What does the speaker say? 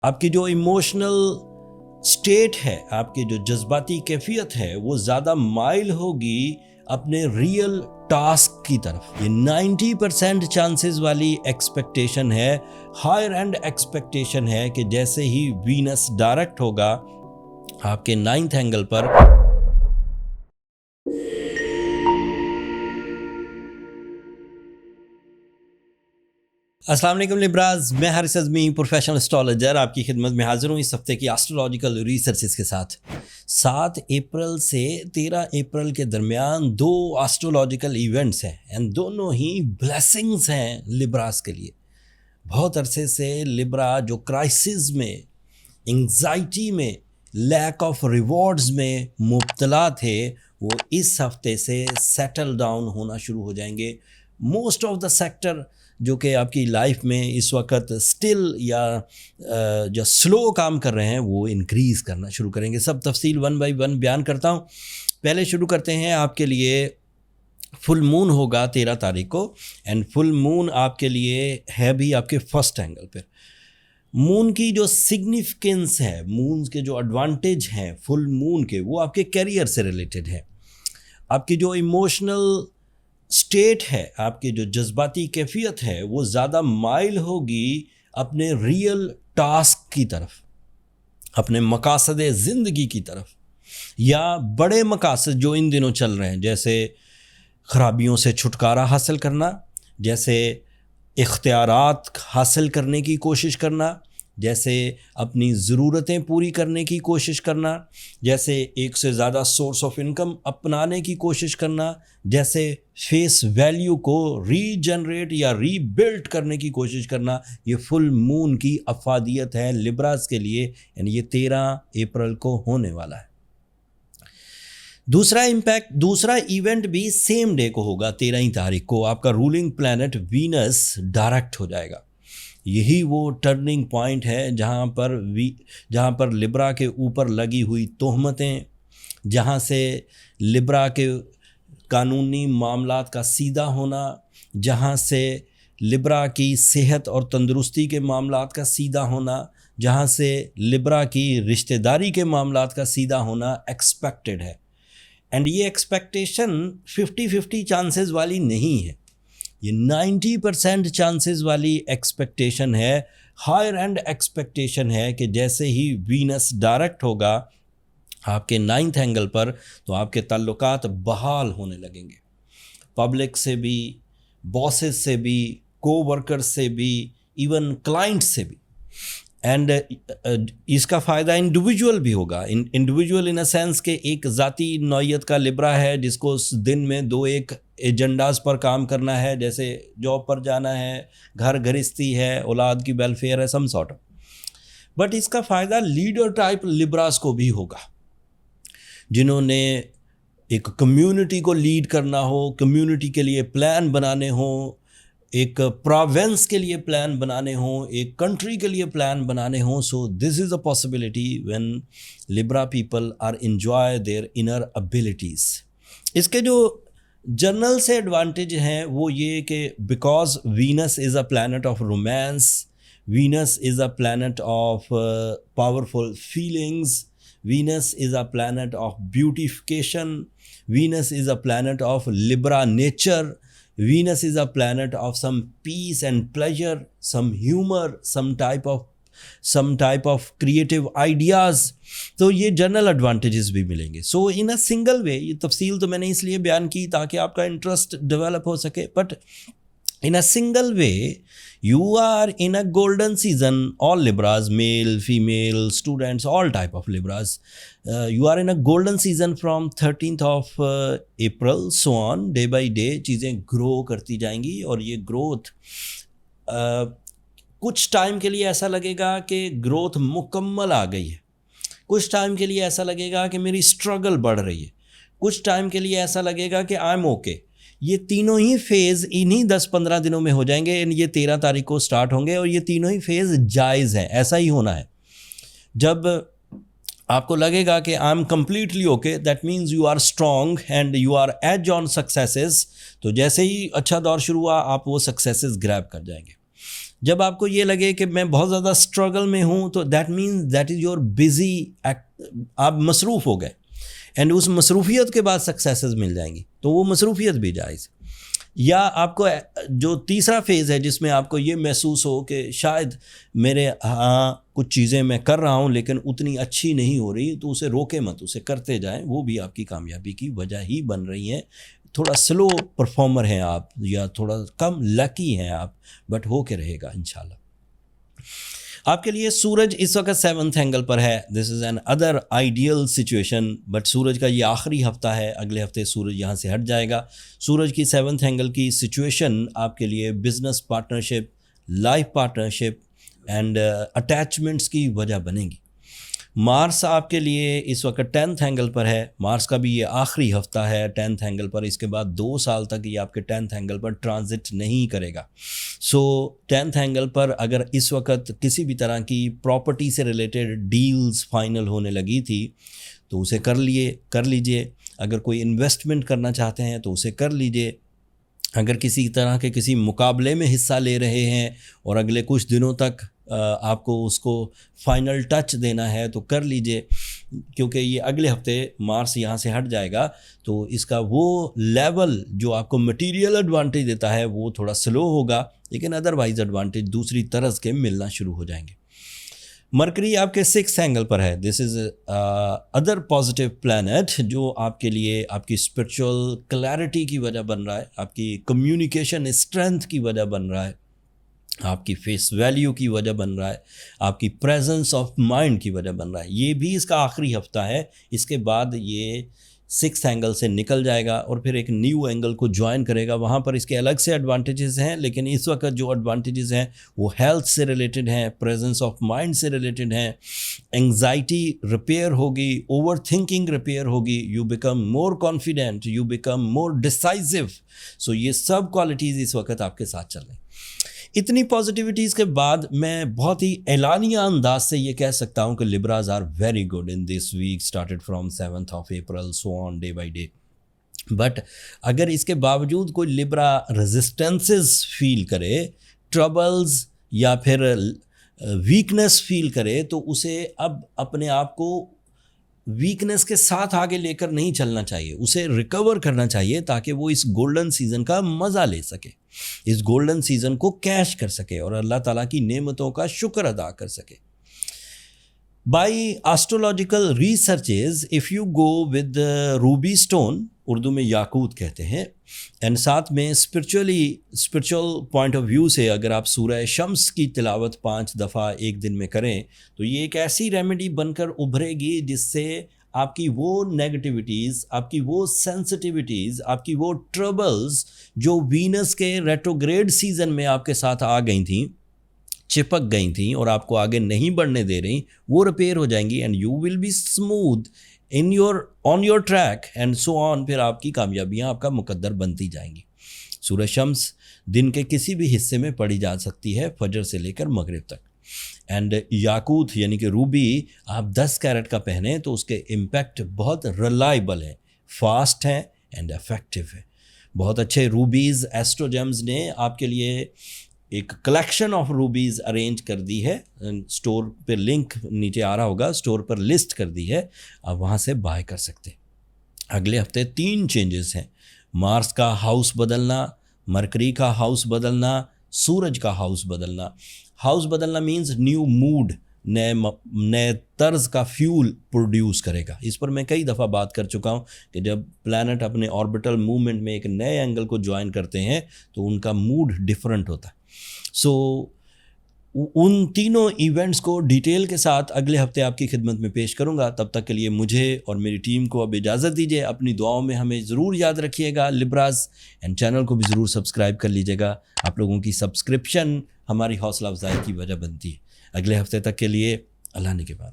آپ کی جو ایموشنل سٹیٹ ہے، آپ کی جو جذباتی کیفیت ہے، وہ زیادہ مائل ہوگی اپنے ریئل ٹاسک کی طرف۔ یہ 90% چانسز والی ایکسپیکٹیشن ہے، ہائر اینڈ ایکسپیکٹیشن ہے کہ جیسے ہی وینس ڈائریکٹ ہوگا آپ کے 9th اینگل پر، السلام علیکم لیبراز، میں حارث اعظمی پروفیشنل اسٹرالوجر آپ کی خدمت میں حاضر ہوں اس ہفتے کی ایسٹرولوجیکل ریسرچز کے ساتھ۔ 7 اپریل سے 13 اپریل کے درمیان 2 ایسٹرولوجیکل ایونٹس ہیں، اینڈ دونوں ہی بلیسنگز ہیں لیبراز کے لیے۔ بہت عرصے سے لیبرا جو کرائسس میں، انگزائٹی میں، لیک آف ریوارڈز میں مبتلا تھے، وہ اس ہفتے سے سیٹل ڈاؤن ہونا شروع ہو جائیں گے۔ موسٹ آف دا سیکٹر جو کہ آپ کی لائف میں اس وقت سٹل یا جو سلو کام کر رہے ہیں وہ انکریز کرنا شروع کریں گے۔ سب تفصیل 1 بائی 1 بیان کرتا ہوں۔ پہلے شروع کرتے ہیں، آپ کے لیے فل مون ہوگا 13 تاریخ کو، اینڈ فل مون آپ کے لیے ہے بھی آپ کے فرسٹ اینگل پر۔ مون کی جو سگنیفیکنس ہے، مون کے جو ایڈوانٹیج ہیں فل مون کے، وہ آپ کے کیریئر سے ریلیٹڈ ہے۔ آپ کی جو ایموشنل سٹیٹ ہے، آپ کی جو جذباتی کیفیت ہے، وہ زیادہ مائل ہوگی اپنے ریئل ٹاسک کی طرف، اپنے مقاصد زندگی کی طرف، یا بڑے مقاصد جو ان دنوں چل رہے ہیں، جیسے خرابیوں سے چھٹکارا حاصل کرنا، جیسے اختیارات حاصل کرنے کی کوشش کرنا، جیسے اپنی ضرورتیں پوری کرنے کی کوشش کرنا، جیسے ایک سے زیادہ سورس آف انکم اپنانے کی کوشش کرنا، جیسے فیس ویلیو کو ری جنریٹ یا ری بلڈ کرنے کی کوشش کرنا۔ یہ فل مون کی افادیت ہے لیبراز کے لیے، یعنی یہ 13 اپریل کو ہونے والا ہے۔ دوسرا ایونٹ بھی سیم ڈے کو ہوگا، 13 تاریخ کو آپ کا رولنگ پلانٹ وینس ڈائریکٹ ہو جائے گا۔ یہی وہ ٹرننگ پوائنٹ ہے جہاں پر لیبرا کے اوپر لگی ہوئی تہمتیں، جہاں سے لیبرا کے قانونی معاملات کا سیدھا ہونا، جہاں سے لیبرا کی صحت اور تندرستی کے معاملات کا سیدھا ہونا، جہاں سے لیبرا کی رشتہ داری کے معاملات کا سیدھا ہونا ایکسپیکٹڈ ہے۔ اینڈ یہ ایکسپیکٹیشن 50-50 چانسز والی نہیں ہے، یہ 90% چانسز والی ایکسپیکٹیشن ہے، ہائر اینڈ ایکسپیکٹیشن ہے کہ جیسے ہی وینس ڈائریکٹ ہوگا آپ کے 9th اینگل پر، تو آپ کے تعلقات بحال ہونے لگیں گے، پبلک سے بھی، باسز سے بھی، کو ورکر سے بھی، ایون کلائنٹ سے بھی۔ اینڈ اس کا فائدہ انڈیویجول بھی ہوگا، انڈیویجول ان اے سینس کہ ایک ذاتی نوعیت کا لیبرا ہے جس کو اس دن میں 2-1 ایجنڈاز پر کام کرنا ہے، جیسے جاب پر جانا ہے، گھر گھرستی ہے، اولاد کی ویلفیئر ہے، سم سارٹ آف۔ بٹ اس کا فائدہ لیڈر ٹائپ لیبراز کو بھی ہوگا، جنہوں نے ایک کمیونٹی کو لیڈ کرنا ہو، کمیونٹی کے لیے پلان بنانے ہوں، ایک پروونس کے لیے پلان بنانے ہوں، ایک کنٹری کے لیے پلان بنانے ہوں۔ So this is a possibility when Libra people are enjoy their inner abilities. اس کے جو جنرل سے ایڈوانٹیج ہیں وہ یہ کہ because Venus is a planet of romance, Venus is a planet of powerful feelings, Venus is a planet of beautification, Venus is a planet of Libra nature, Venus is a planet of some peace and pleasure, some humor, some type of creative ideas. تو یہ general advantages بھی ملیں گے۔ سو ان a single وے، یہ تفصیل تو میں نے اس لیے بیان کی تاکہ آپ کا انٹرسٹ ڈیولپ ہو سکے، but in a single way you are in a golden season. All Libras, male, female, students, all type of Libras, you are in a golden season from 13th of April so on. Day by day چیزیں grow کرتی جائیں گی، اور یہ growth کچھ time کے لیے ایسا لگے گا کہ growth مکمل آ گئی ہے، کچھ ٹائم کے لیے ایسا لگے گا کہ میری struggle بڑھ رہی ہے، کچھ ٹائم کے لیے ایسا لگے گا کہ I'm okay۔ یہ تینوں ہی فیز انہی 10-15 دنوں میں ہو جائیں گے، یہ 13 تاریخ کو سٹارٹ ہوں گے، اور یہ تینوں ہی فیز جائز ہیں، ایسا ہی ہونا ہے۔ جب آپ کو لگے گا کہ I am completely okay, that means you are strong and you are edge on successes, تو جیسے ہی اچھا دور شروع ہوا آپ وہ سکسیسز گریب کر جائیں گے۔ جب آپ کو یہ لگے کہ میں بہت زیادہ اسٹرگل میں ہوں تو that means that is your busy, آپ مصروف ہو گئے، اینڈ اس مصروفیت کے بعد سکسیسز مل جائیں گی، تو وہ مصروفیت بھی جائز۔ یا آپ کو جو تیسرا فیز ہے جس میں آپ کو یہ محسوس ہو کہ شاید میرے ہاں کچھ چیزیں میں کر رہا ہوں لیکن اتنی اچھی نہیں ہو رہی، تو اسے روکے مت، اسے کرتے جائیں، وہ بھی آپ کی کامیابی کی وجہ ہی بن رہی ہیں۔ تھوڑا سلو پرفارمر ہیں آپ یا تھوڑا کم لکی ہیں آپ، بٹ ہو کے رہے گا انشاءاللہ۔ آپ کے لیے سورج اس وقت 7th اینگل پر ہے، this is another ideal situation, but سورج کا یہ آخری ہفتہ ہے، اگلے ہفتے سورج یہاں سے ہٹ جائے گا۔ سورج کی 7th اینگل کی سچویشن آپ کے لیے business partnership, life partnership and attachments کی وجہ بنے گی۔ مارس آپ کے لیے اس وقت 10th اینگل پر ہے، مارس کا بھی یہ آخری ہفتہ ہے 10th اینگل پر، اس کے بعد 2 سال تک یہ آپ کے 10th اینگل پر ٹرانزٹ نہیں کرے گا۔ سو 10th اینگل پر اگر اس وقت کسی بھی طرح کی پراپرٹی سے ریلیٹڈ ڈیلز فائنل ہونے لگی تھی تو اسے کر لیجئے، اگر کوئی انویسٹمنٹ کرنا چاہتے ہیں تو اسے کر لیجئے، اگر کسی طرح کے کسی مقابلے میں حصہ لے رہے ہیں اور اگلے کچھ دنوں تک آپ کو اس کو فائنل ٹچ دینا ہے تو کر لیجئے، کیونکہ یہ اگلے ہفتے مارس یہاں سے ہٹ جائے گا، تو اس کا وہ لیول جو آپ کو مٹیریل ایڈوانٹیج دیتا ہے وہ تھوڑا سلو ہوگا، لیکن ادروائز ایڈوانٹیج دوسری طرز کے ملنا شروع ہو جائیں گے۔ مرکری آپ کے 6th اینگل پر ہے، this is other positive plant, جو آپ کے لیے آپ کی اسپرچول کلیئرٹی کی وجہ بن رہا ہے، آپ کی کمیونیکیشن اسٹرینتھ کی وجہ بن رہا ہے، آپ کی فیس ویلیو کی وجہ بن رہا ہے، آپ کی پریزنس آف مائنڈ کی وجہ بن رہا ہے۔ یہ بھی اس کا آخری ہفتہ ہے، اس کے بعد یہ 6th اینگل سے نکل جائے گا اور پھر ایک نیو اینگل کو جوائن کرے گا، وہاں پر اس کے الگ سے ایڈوانٹیجز ہیں، لیکن اس وقت جو ایڈوانٹیجز ہیں وہ ہیلتھ سے ریلیٹڈ ہیں، پریزنس آف مائنڈ سے ریلیٹڈ ہیں، انگزائٹی ریپیئر ہوگی، اوور تھنکنگ ریپیئر ہوگی، you become more confident, you become more decisive. So یہ سب کوالٹیز اس وقت آپ کے ساتھ چل رہی ہیں۔ اتنی پازیٹیوٹیز کے بعد میں بہت ہی اعلانیہ انداز سے یہ کہہ سکتا ہوں کہ Librans are very good in this week started from 7th of April so on day by day. But اگر اس کے باوجود کوئی لبرا ریزسٹنسز فیل کرے، ٹربلز یا پھر ویکنس فیل کرے، تو اسے اب اپنے آپ کو ویکنس کے ساتھ آگے لے کر نہیں چلنا چاہیے، اسے ریکور کرنا چاہیے تاکہ وہ اس گولڈن سیزن کا مزہ لے سکے، اس گولڈن سیزن کو کیش کر سکے اور اللہ تعالیٰ کی نعمتوں کا شکر ادا کر سکے۔ By astrological researches if you go with ruby stone, Urdu میں یاقوت کہتے ہیں، اینڈ ساتھ میں اسپرچول پوائنٹ آف ویو سے اگر آپ سورہ شمس کی تلاوت 5 دفعہ ایک دن میں کریں تو یہ ایک ایسی ریمیڈی بن کر ابھرے گی جس سے آپ کی وہ نیگیٹیوٹیز، آپ کی وہ سینسٹیوٹیز، آپ کی وہ ٹربلز جو وینس کے ریٹروگریڈ سیزن میں آپ کے ساتھ آ گئی تھیں، چپک گئی تھیں اور آپ کو آگے نہیں بڑھنے دے رہی، وہ ریپیئر ہو جائیں گی، and you will be smooth on your track and so on. پھر آپ کی کامیابیاں آپ کا مقدر بنتی جائیں گی۔ سورہ شمس دن کے کسی بھی حصے میں پڑھی جا سکتی ہے، فجر سے لے کر مغرب تک، اینڈ یاقوت یعنی کہ روبی آپ 10 کیرٹ کا پہنیں تو اس کے امپیکٹ بہت ریلائبل ہیں، فاسٹ ہیں اینڈ افیکٹو ہے۔ بہت اچھے روبیز ایسٹرو جیمز نے آپ کے لیے ایک کلیکشن آف روبیز ارینج کر دی ہے، اسٹور پہ لنک نیچے آ رہا ہوگا، اسٹور پر لسٹ کر دی ہے، آپ وہاں سے بائی کر سکتے۔ اگلے ہفتے 3 چینجز ہیں، مارس کا ہاؤس بدلنا، مرکری کا ہاؤس بدلنا، سورج کا ہاؤس بدلنا۔ ہاؤس بدلنا مینز نیو موڈ، نئے طرز کا فیول پروڈیوس کرے گا۔ اس پر میں کئی دفعہ بات کر چکا ہوں کہ جب پلانٹ اپنے آربیٹل موومنٹ میں ایک نئے اینگل کو جوائن کرتے ہیں تو ان کا موڈ ڈیفرنٹ ہوتا ہے۔ سو ان تینوں ایونٹس کو ڈیٹیل کے ساتھ اگلے ہفتے آپ کی خدمت میں پیش کروں گا۔ تب تک کے لیے مجھے اور میری ٹیم کو اب اجازت دیجیے، اپنی دعاؤں میں ہمیں ضرور یاد رکھیے گا لبراز، اینڈ چینل کو بھی ضرور سبسکرائب کر لیجیے گا، آپ لوگوں کی سبسکرپشن ہماری حوصلہ افزائی کی وجہ بنتی ہے۔ اگلے ہفتے تک کے لیے اللہ نے کے بعد۔